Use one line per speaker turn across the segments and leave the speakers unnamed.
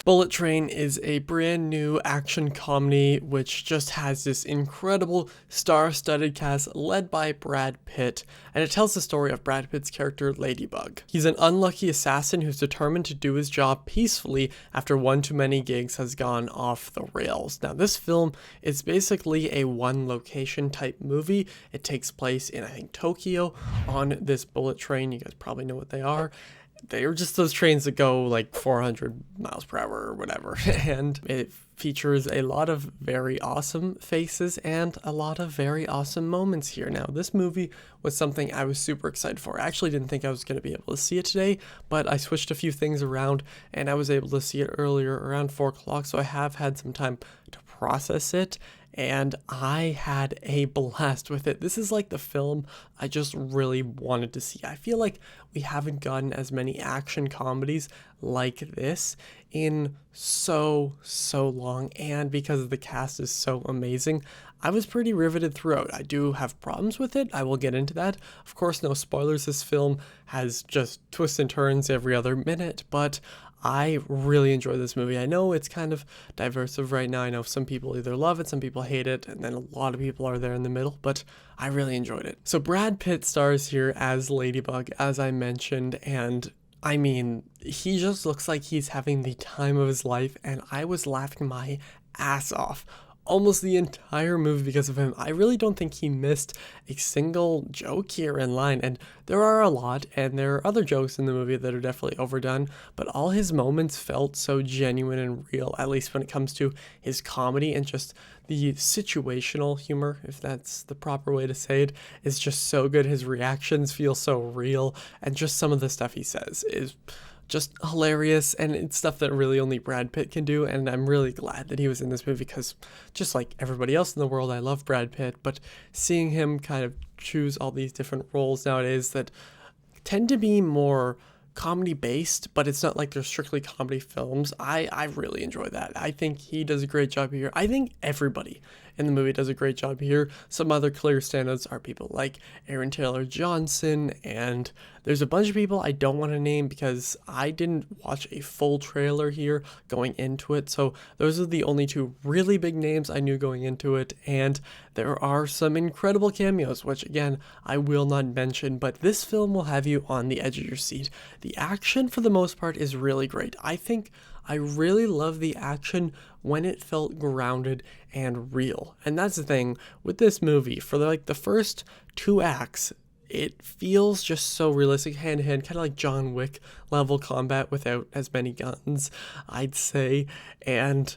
Bullet Train is a brand new action comedy which just has this incredible star-studded cast led by Brad Pitt, and it tells the story of Brad Pitt's character Ladybug. He's an unlucky assassin who's determined to do his job peacefully after one too many gigs has gone off the rails. Now this film is basically a one location type movie. It takes place in, I think, Tokyo on this bullet train. You guys probably know what they are. They are just those trains that go like 400 miles per hour or whatever, and it features a lot of very awesome faces and a lot of very awesome moments here. Now, this movie was something I was super excited for. I actually didn't think I was going to be able to see it today, but I switched a few things around and I was able to see it earlier around 4 o'clock, so I have had some time to process it. And I had a blast with it. This is like the film I just really wanted to see. I feel like we haven't gotten as many action comedies like this in so long, and because the cast is so amazing, I was pretty riveted throughout. I do have problems with it. I will get into that. Of course, no spoilers. This film has just twists and turns every other minute, but I really enjoy this movie. I know it's kind of diverse right now. I know some people either love it, some people hate it, and then a lot of people are there in the middle, but I really enjoyed it. So Brad Pitt stars here as Ladybug, as I mentioned, and I mean, he just looks like he's having the time of his life, and I was laughing my ass off almost the entire movie because of him. I really don't think he missed a single joke here in line, and there are a lot, and there are other jokes in the movie that are definitely overdone, but all his moments felt so genuine and real, at least when it comes to his comedy, and just the situational humor, if that's the proper way to say it, is just so good. His reactions feel so real, and just some of the stuff he says is just hilarious, and it's stuff that really only Brad Pitt can do, and I'm really glad that he was in this movie because just like everybody else in the world, I love Brad Pitt, but seeing him kind of choose all these different roles nowadays that tend to be more comedy based, but it's not like they're strictly comedy films, I really enjoy that. I think he does a great job here. I think everybody in the movie does a great job here. Some other clear standouts are people like Aaron Taylor Johnson, and there's a bunch of people I don't want to name because I didn't watch a full trailer here going into it, so those are the only two really big names I knew going into it, and there are some incredible cameos, which again, I will not mention, but this film will have you on the edge of your seat. The action, for the most part, is really great. I think I really love the action when it felt grounded and real. And that's the thing with this movie. For the first 2 acts, it feels just so realistic, hand to hand, kind of like John Wick level combat without as many guns, I'd say. And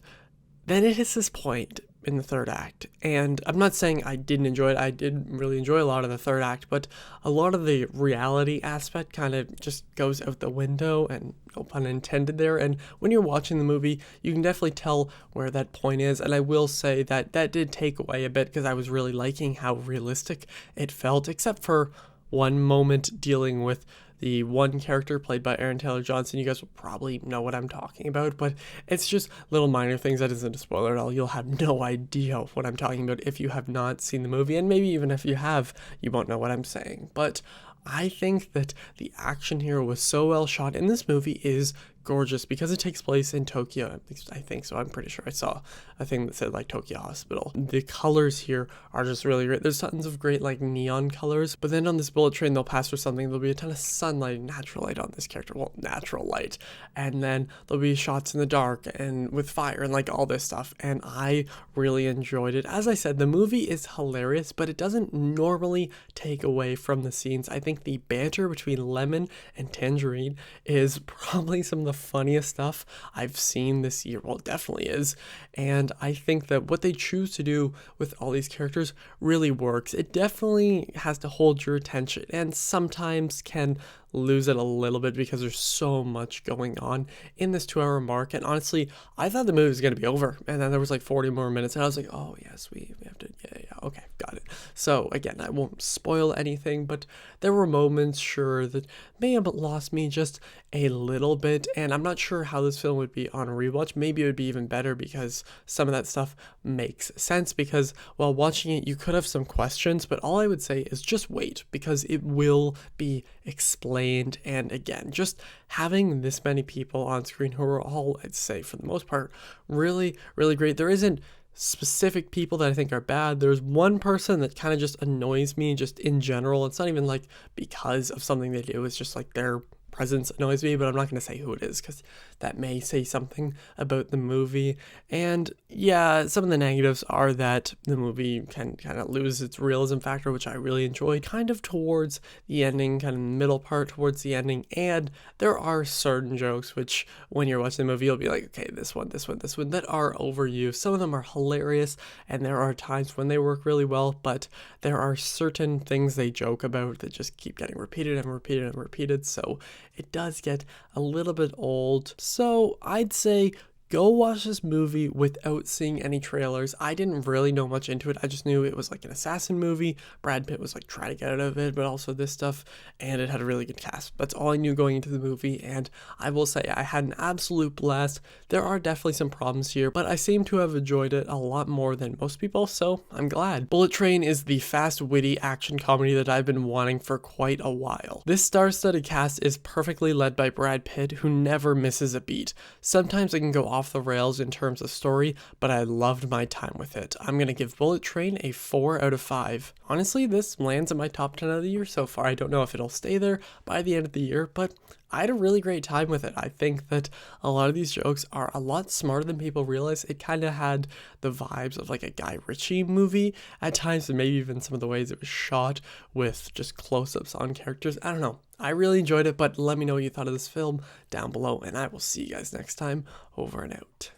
then it hits this point in the 3rd act, and I'm not saying I didn't enjoy it. I did really enjoy a lot of the 3rd act, but a lot of the reality aspect kind of just goes out the window, and no pun intended there. And when you're watching the movie, you can definitely tell where that point is, and I will say that that did take away a bit because I was really liking how realistic it felt, except for one moment dealing with the one character played by Aaron Taylor Johnson. You guys will probably know what I'm talking about, but it's just little minor things. That isn't a spoiler at all. You'll have no idea what I'm talking about if you have not seen the movie, and maybe even if you have, you won't know what I'm saying. But I think that the action here was so well shot, and this movie is gorgeous because it takes place in Tokyo. At least I think so. I'm pretty sure I saw a thing that said like Tokyo Hospital. The colors here are just really great. There's tons of great like neon colors, but then on this bullet train they'll pass through something. There'll be a ton of sunlight, natural light on this character. Well, natural light, and then there'll be shots in the dark and with fire and like all this stuff. And I really enjoyed it. As I said, the movie is hilarious, but it doesn't normally take away from the scenes. I think the banter between Lemon and Tangerine is probably some of the funniest stuff I've seen this year. Well, it definitely is. And I think that what they choose to do with all these characters really works. It definitely has to hold your attention and sometimes can lose it a little bit because there's so much going on in this 2-hour mark. And honestly, I thought the movie was going to be over, and then there was like 40 more minutes, and I was like, oh yes, we have to, yeah, okay, got it. So again, I won't spoil anything, but there were moments, sure, that may have lost me just a little bit, and I'm not sure how this film would be on a rewatch. Maybe it would be even better because some of that stuff makes sense, because while watching it, you could have some questions, but all I would say is just wait, because it will be explained, and again, just having this many people on screen who are all, I'd say for the most part, really, really great. There isn't specific people that I think are bad. There's one person that kind of just annoys me just in general. It's not even like because of something they do, it's just like their presence annoys me, but I'm not going to say who it is because that may say something about the movie. And yeah, some of the negatives are that the movie can kind of lose its realism factor, which I really enjoyed, kind of towards the ending, kind of middle part towards the ending. And there are certain jokes which, when you're watching the movie, you'll be like, okay, this one, that are overused. Some of them are hilarious, and there are times when they work really well, but there are certain things they joke about that just keep getting repeated and repeated and repeated. So it does get a little bit old. So I'd say go watch this movie without seeing any trailers. I didn't really know much into it. I just knew it was like an assassin movie. Brad Pitt was like trying to get out of it, but also this stuff, and it had a really good cast. That's all I knew going into the movie, and I will say I had an absolute blast. There are definitely some problems here, but I seem to have enjoyed it a lot more than most people, so I'm glad. Bullet Train is the fast, witty action comedy that I've been wanting for quite a while. This star-studded cast is perfectly led by Brad Pitt, who never misses a beat. Sometimes it can go off the rails in terms of story, but I loved my time with it. I'm gonna give Bullet Train a 4 out of 5. Honestly, this lands in my top 10 of the year so far. I don't know if it'll stay there by the end of the year, but I had a really great time with it. I think that a lot of these jokes are a lot smarter than people realize. It kind of had the vibes of like a Guy Ritchie movie at times, and maybe even some of the ways it was shot with just close-ups on characters. I don't know. I really enjoyed it, but let me know what you thought of this film down below, and I will see you guys next time. Over and out.